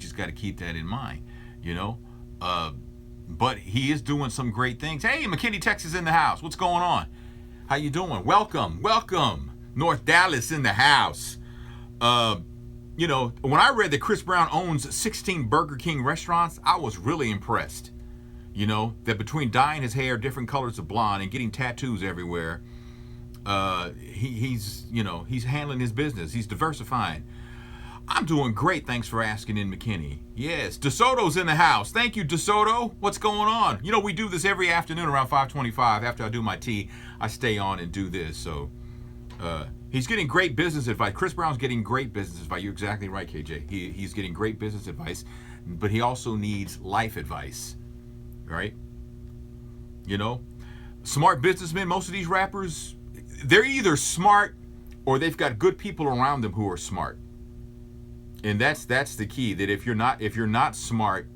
just got to keep that in mind, you know. But he is doing some great things. Hey, McKinney, Texas in the house. What's going on? How you doing? Welcome. North Dallas in the house. You know, when I read that Chris Brown owns 16 Burger King restaurants, I was really impressed. You know, that between dyeing his hair different colors of blonde and getting tattoos everywhere, he's handling his business. He's diversifying. I'm doing great. Thanks for asking in McKinney. Yes, DeSoto's in the house. Thank you, DeSoto. What's going on? You know, we do this every afternoon around 5:25. After I do my tea, I stay on and do this. So he's getting great business advice. Chris Brown's getting great business advice. You're exactly right, KJ. He's getting great business advice, but he also needs life advice, right? You know, smart businessmen, most of these rappers, they're either smart or they've got good people around them who are smart. And that's the key, that if you're not smart,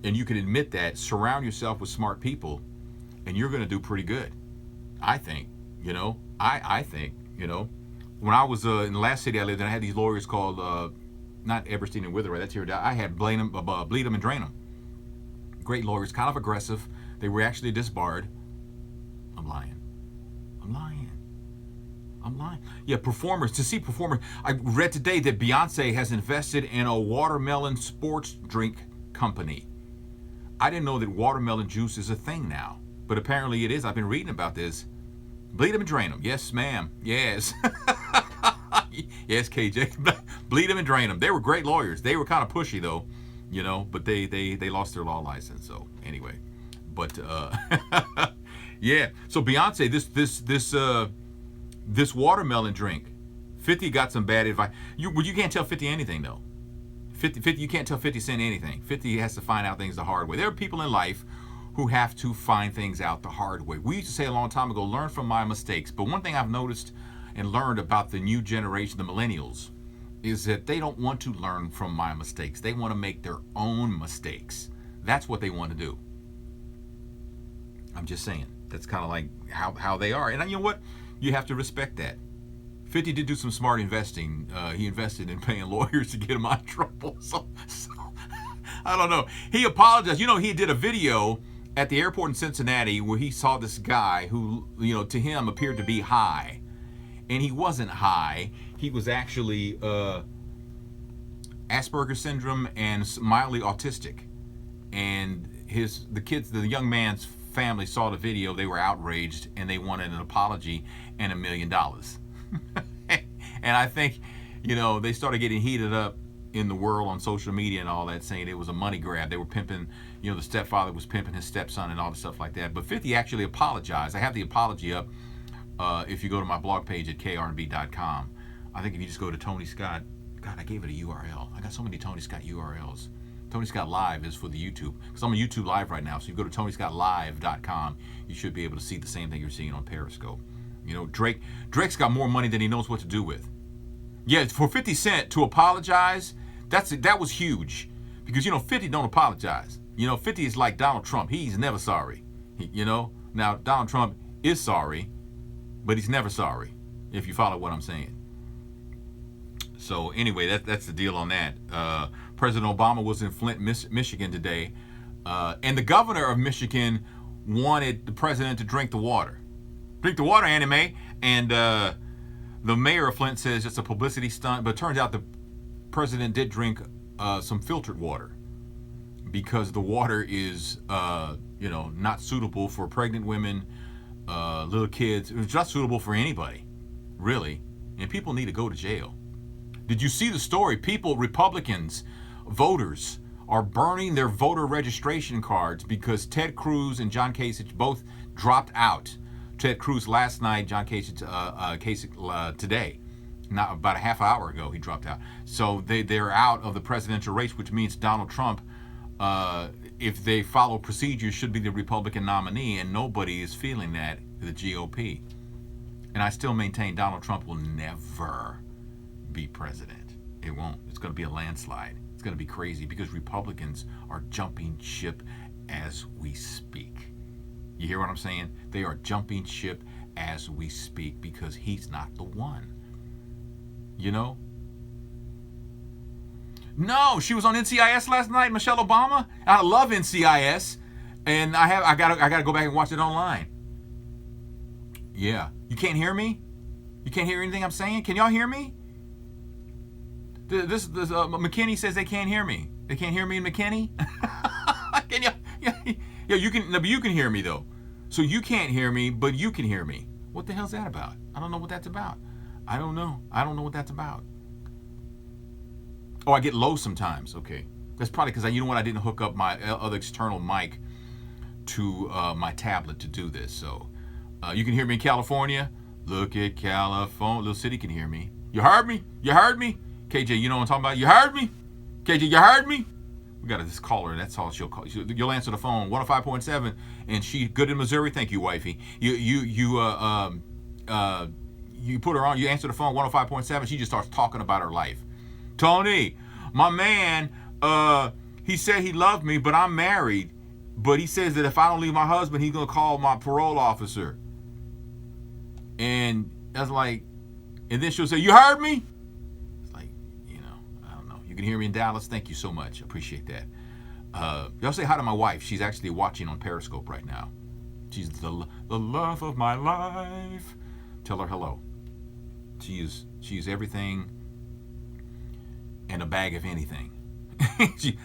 and you can admit that, surround yourself with smart people and you're going to do pretty good. I think, you know, I think, you know, when I was in the last city I lived in, I had these lawyers called, not Eberstein and Witherite, that's here. I had Bleed 'em and Drain 'em. Great lawyers, kind of aggressive. They were actually disbarred. I'm lying. Yeah, performers. I read today that Beyonce has invested in a watermelon sports drink company. I didn't know that watermelon juice is a thing now, but apparently it is. I've been reading about this. Bleed 'em and drain 'em. Yes, ma'am. Yes. Yes, KJ. Bleed 'em and drain 'em. They were great lawyers. They were kind of pushy though, you know, but they lost their law license. So anyway, but yeah. So Beyonce, this watermelon drink, 50 got some bad advice. You can't tell 50 anything though. 50, you can't tell 50 Cent anything. 50 has to find out things the hard way. There are people in life who have to find things out the hard way. We used to say a long time ago, learn from my mistakes. But one thing I've noticed and learned about the new generation, the millennials, is that they don't want to learn from my mistakes. They want to make their own mistakes. That's what they want to do. I'm just saying. That's kind of like how they are. And you know what? You have to respect that. 50 did do some smart investing. He invested in paying lawyers to get him out of trouble. So I don't know. He apologized. You know, he did a video at the airport in Cincinnati where he saw this guy who, you know, to him appeared to be high. And he wasn't high. He was actually Asperger's syndrome and mildly autistic. And the young man's family saw the video. They were outraged and they wanted an apology and $1 million. And I think, you know, they started getting heated up in the world on social media and all that, saying it was a money grab. They were pimping, you know, the stepfather was pimping his stepson and all the stuff like that. But 50 actually apologized. I have the apology up if you go to my blog page at krnb.com. I think if you just go to Tony Scott, God, I gave it a URL. I got so many Tony Scott URLs. Tony Scott Live is for the YouTube, because I'm on YouTube Live right now. So you go to TonyScottLive.com, you should be able to see the same thing you're seeing on Periscope. You know, Drake's got more money than he knows what to do with. Yeah, for 50 Cent to apologize, that was huge. Because, you know, 50 don't apologize. You know, 50 is like Donald Trump. He's never sorry. You know, now Donald Trump is sorry, but he's never sorry, if you follow what I'm saying. So anyway, that's the deal on that. President Obama was in Flint, Michigan today, and the governor of Michigan wanted the president to drink the water. Drink the water, Anime. And the mayor of Flint says it's a publicity stunt, but it turns out the president did drink some filtered water because the water is, not suitable for pregnant women, little kids. It's not suitable for anybody, really. And people need to go to jail. Did you see the story? Republicans, voters, are burning their voter registration cards because Ted Cruz and John Kasich both dropped out. Ted Cruz last night, John Kasich today. Not about a half hour ago, he dropped out. So they're out of the presidential race, which means Donald Trump, if they follow procedures, should be the Republican nominee, and nobody is feeling that, the GOP. And I still maintain Donald Trump will never be president. It won't. It's going to be a landslide. It's going to be crazy because Republicans are jumping ship as we speak. You hear what I'm saying? They are jumping ship as we speak because he's not the one. You know? No, she was on NCIS last night, Michelle Obama. I love NCIS, and I gotta go back and watch it online. Yeah, you can't hear me? You can't hear anything I'm saying? Can y'all hear me? McKinney says they can't hear me. They can't hear me in McKinney? Can you? Yeah, you can. No, but you can hear me though. So you can't hear me, but you can hear me. What the hell's that about? I don't know what that's about. I don't know what that's about. Oh, I get low sometimes. Okay, that's probably because you know what? I didn't hook up my other external mic to my tablet to do this. So you can hear me in California. Look at California. Little city can hear me. You heard me? You heard me? KJ, you know what I'm talking about? You heard me? KJ, you heard me? We got this caller. That's all she'll call. You'll answer the phone. 105.7, and she good in Missouri. Thank you, wifey. You put her on. You answer the phone. 105.7. She just starts talking about her life. Tony, my man, he said he loved me, but I'm married. But he says that if I don't leave my husband, he's gonna call my parole officer. And I was like, and then she'll say, "You heard me?" I don't know. You can hear me in Dallas. Thank you so much. Appreciate that. Y'all say hi to my wife. She's actually watching on Periscope right now. She's the love of my life. Tell her hello. She is everything and a bag of anything.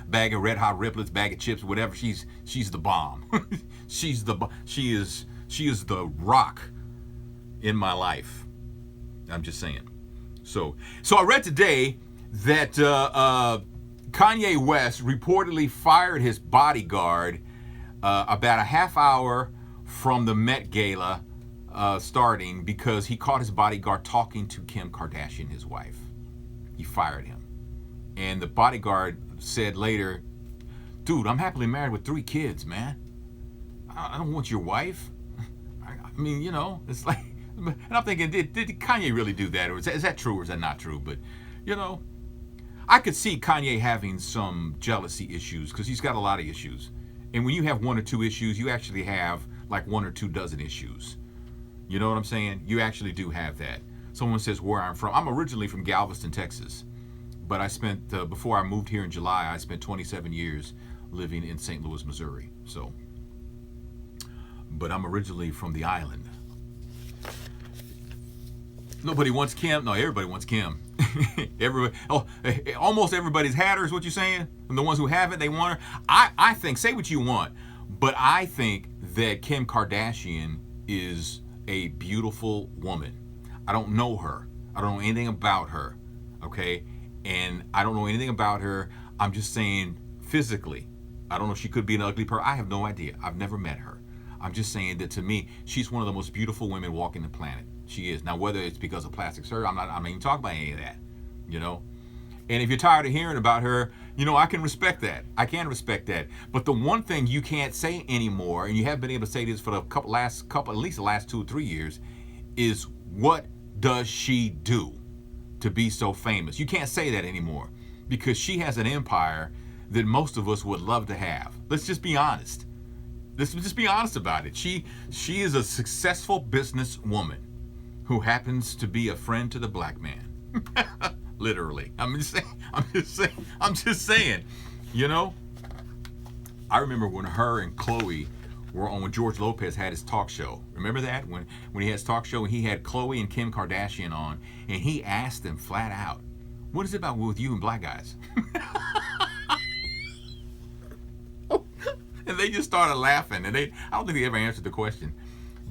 Bag of red hot riplets, bag of chips, whatever. She's the bomb. she is the rock in my life. I'm just saying. So I read today that Kanye West reportedly fired his bodyguard about a half hour from the Met Gala starting because he caught his bodyguard talking to Kim Kardashian, his wife. He fired him. And the bodyguard said later, "Dude, I'm happily married with 3 kids, man. I don't want your wife." I mean, you know, it's like, and I'm thinking, did Kanye really do that? Or is that true or is that not true? But, you know, I could see Kanye having some jealousy issues because he's got a lot of issues. And when you have 1 or 2 issues, you actually have like 1 or 2 dozen issues. You know what I'm saying? You actually do have that. Someone says where I'm from. I'm originally from Galveston, Texas. But I spent, before I moved here in July, I spent 27 years living in St. Louis, Missouri. So, but I'm originally from the island. Nobody wants Kim. No, everybody wants Kim. Almost everybody's had her is what you're saying? And the ones who haven't, they want her. I think, say what you want, but I think that Kim Kardashian is a beautiful woman. I don't know her. I don't know anything about her, okay? And I don't know anything about her. I'm just saying physically. I don't know if she could be an ugly person. I have no idea. I've never met her. I'm just saying that to me, she's one of the most beautiful women walking the planet. She is. Now, whether it's because of plastic surgery, I'm not even talking about any of that, you know? And if you're tired of hearing about her, you know, I can respect that. I can respect that. But the one thing you can't say anymore, and you haven't been able to say this for the at least the last 2 or 3 years, is what does she do to be so famous? You can't say that anymore because she has an empire that most of us would love to have. Let's just be honest. Let's just be honest about it. She is a successful businesswoman who happens to be a friend to the black man. Literally. I'm just saying. You know? I remember when her and Chloe were on when George Lopez had his talk show. Remember that? When he had his talk show and he had Chloe and Kim Kardashian on, and he asked them flat out, "What is it about with you and black guys?" And they just started laughing, and I don't think they ever answered the question.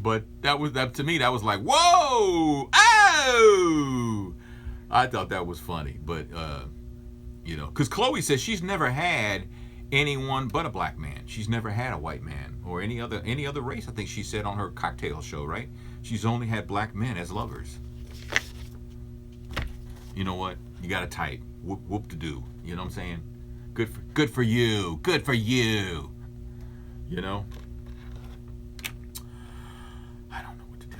But that to me, that was like, whoa, oh! I thought that was funny, but you know, because Chloe says she's never had anyone but a black man. She's never had a white man or any other race. I think she said on her cocktail show, right? She's only had black men as lovers. You know what? You got to type whoop to do. You know what I'm saying? Good for you. Good for you. You know? I don't know what to do.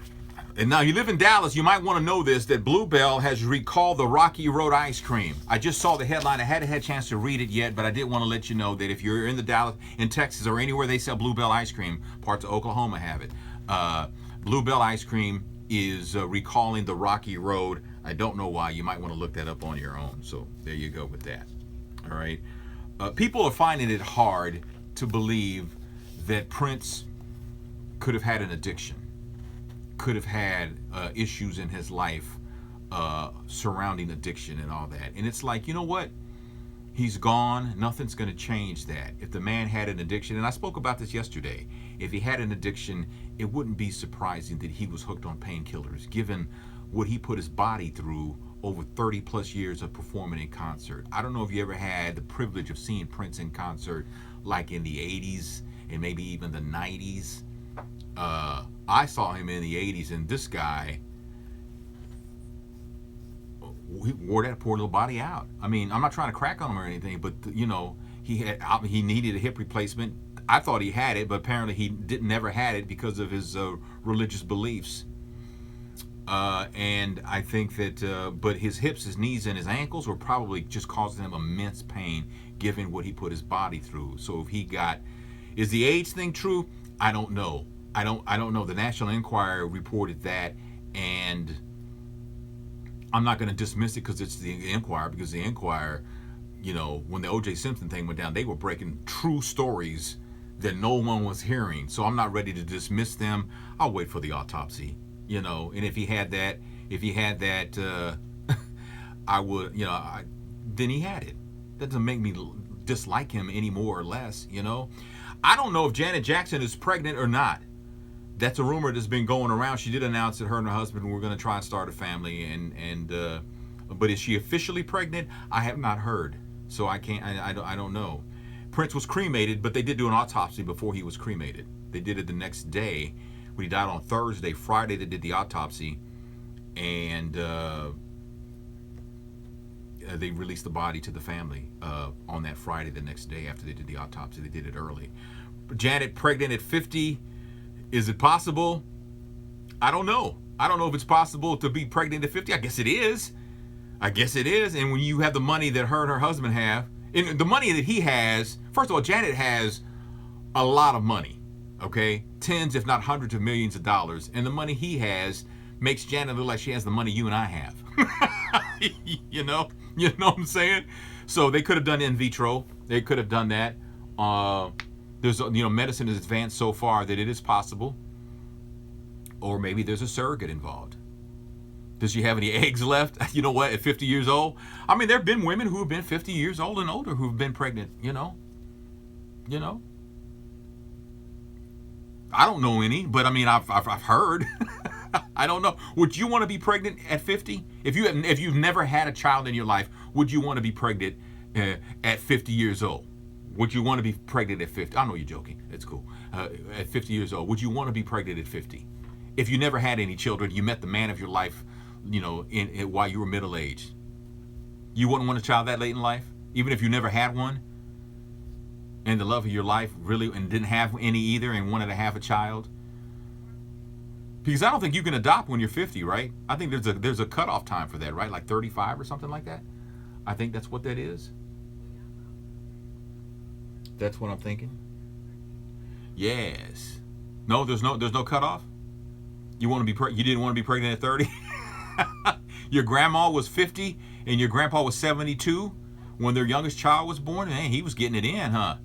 And now you live in Dallas, you might want to know this, that Bluebell has recalled the Rocky Road ice cream. I just saw the headline. I hadn't had a chance to read it yet, but I did want to let you know that if you're in the Dallas, in Texas, or anywhere they sell Bluebell ice cream, parts of Oklahoma have it. Bluebell ice cream is recalling the Rocky Road. I don't know why. You might want to look that up on your own. So there you go with that. All right. People are finding it hard to believe that Prince could have had an addiction, could have had issues in his life surrounding addiction and all that. And it's like, you know what? He's gone. Nothing's going to change that. If the man had an addiction, and I spoke about this yesterday, if he had an addiction, it wouldn't be surprising that he was hooked on painkillers, given what he put his body through over 30 plus years of performing in concert. I don't know if you ever had the privilege of seeing Prince in concert, like in the 80s and maybe even the 90s. I saw him in the 80s, and this guy, he wore that poor little body out. I mean, I'm not trying to crack on him or anything, but you know, he needed a hip replacement. I thought he had it, but apparently he never had it because of his religious beliefs. And I think that, but his hips, his knees, and his ankles were probably just causing him immense pain, given what he put his body through. So if he got, is the age thing true? I don't know. I don't know. The National Enquirer reported that, and I'm not going to dismiss it because it's the Enquirer, because the Enquirer, you know, when the O.J. Simpson thing went down, they were breaking true stories that no one was hearing. So I'm not ready to dismiss them. I'll wait for the autopsy, you know. And if he had that, I would, you know, then he had it. That doesn't make me dislike him any more or less, you know. I don't know if Janet Jackson is pregnant or not. That's a rumor that's been going around. She did announce that her and her husband were going to try and start a family, but is she officially pregnant? I have not heard, so I can't. I don't know. Prince was cremated, but they did do an autopsy before he was cremated. They did it the next day. When he died on Thursday, Friday they did the autopsy, and they released the body to the family on that Friday. The next day after they did the autopsy, they did it early. Janet pregnant at 50. Is it possible? I don't know. I don't know if it's possible to be pregnant at 50. I guess it is. And when you have the money that her and her husband have, and the money that he has, first of all, Janet has a lot of money, okay? Tens, if not hundreds of millions of dollars. And the money he has makes Janet look like she has the money you and I have. You know what I'm saying? So they could have done in vitro. They could have done that. There's, you know, medicine is advanced so far that it is possible. Or maybe there's a surrogate involved. Does she have any eggs left? You know what? At 50 years old? I mean, there have been women who have been 50 years old and older who've been pregnant, you know. I don't know any, but I mean, I've heard. I don't know. Would you want to be pregnant at 50? If you've never had a child in your life, would you want to be pregnant at 50 years old? Would you want to be pregnant at 50? I know you're joking. It's cool. At 50 years old, would you want to be pregnant at 50? If you never had any children, you met the man of your life, you know, while you were middle-aged. You wouldn't want a child that late in life? Even if you never had one? And the love of your life really, and didn't have any either, and wanted to have a child? Because I don't think you can adopt when you're 50, right? I think there's a cutoff time for that, right? Like 35 or something like that? I think that's what that is. That's what I'm thinking. Yes. No, there's no cutoff. You didn't want to be pregnant at 30. Your grandma was 50 and your grandpa was 72 when their youngest child was born. Man, he was getting it in, huh?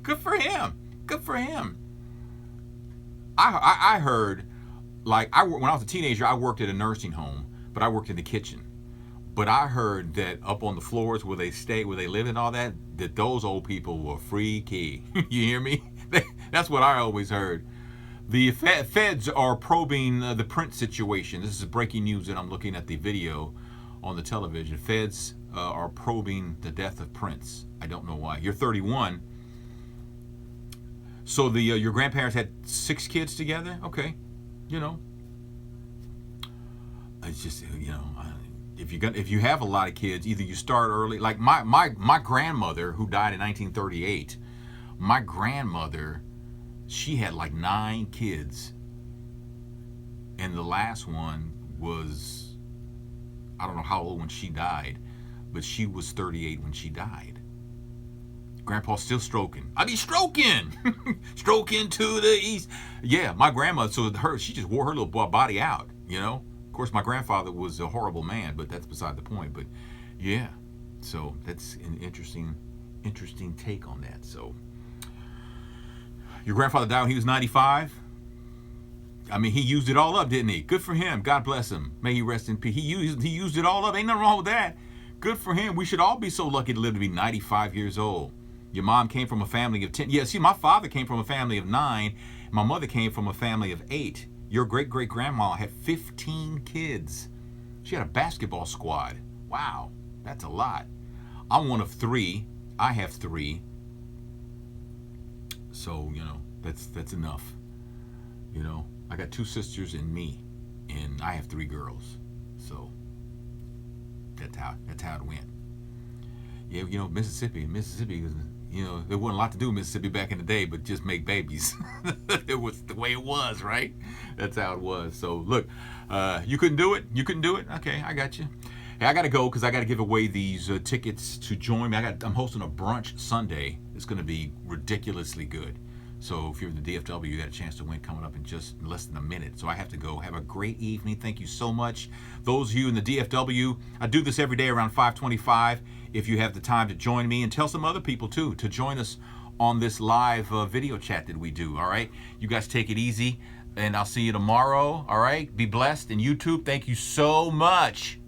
Good for him. Good for him. I heard, like, when I was a teenager, I worked at a nursing home, but I worked in the kitchen. But I heard that up on the floors where they stay, where they live and all that those old people were freaky. You hear me? That's what I always heard. The feds are probing the Prince situation. This is breaking news, and I'm looking at the video on the television. Feds are probing the death of Prince. I don't know why. You're 31. So your grandparents had 6 kids together? Okay. You know. It's just, you know, if you have a lot of kids, either you start early. Like my grandmother, who died in 1938, my grandmother, she had like 9 kids, and the last one was, I don't know how old when she died, but she was 38 when she died. Grandpa's still stroking. I be stroking, stroking to the east. Yeah, my grandmother. So she just wore her little body out, you know. Of course, my grandfather was a horrible man, but that's beside the point. But yeah, So that's an interesting take on that. So your grandfather died when he was 95. I mean, he used it all up, didn't he? Good for him. God bless him. May he rest in peace. He used it all up. Ain't nothing wrong with that. Good for him. We should all be so lucky to live to be 95 years old. Your mom came from a family of 10. Yeah, see, my father came from a family of 9. My mother came from a family of 8. Your great-great-grandma had 15 kids. She had a basketball squad. Wow, that's a lot. I'm one of 3. I have 3. So, that's enough. I got 2 sisters and me, and I have 3 girls. So that's how it went. Yeah, Mississippi was, there wasn't a lot to do in Mississippi back in the day, but just make babies. It was the way it was, right? That's how it was. So look, you couldn't do it? You couldn't do it? Okay, I got you. Hey, I got to go because I got to give away these tickets to join me. I'm hosting a brunch Sunday. It's going to be ridiculously good. So if you're in the DFW, you got a chance to win coming up in just less than a minute. So I have to go. Have a great evening. Thank you so much. Those of you in the DFW, I do this every day around 5:25. If you have the time to join me, and tell some other people too to join us on this live video chat that we do. All right. You guys take it easy, and I'll see you tomorrow. All right. Be blessed. And YouTube, thank you so much.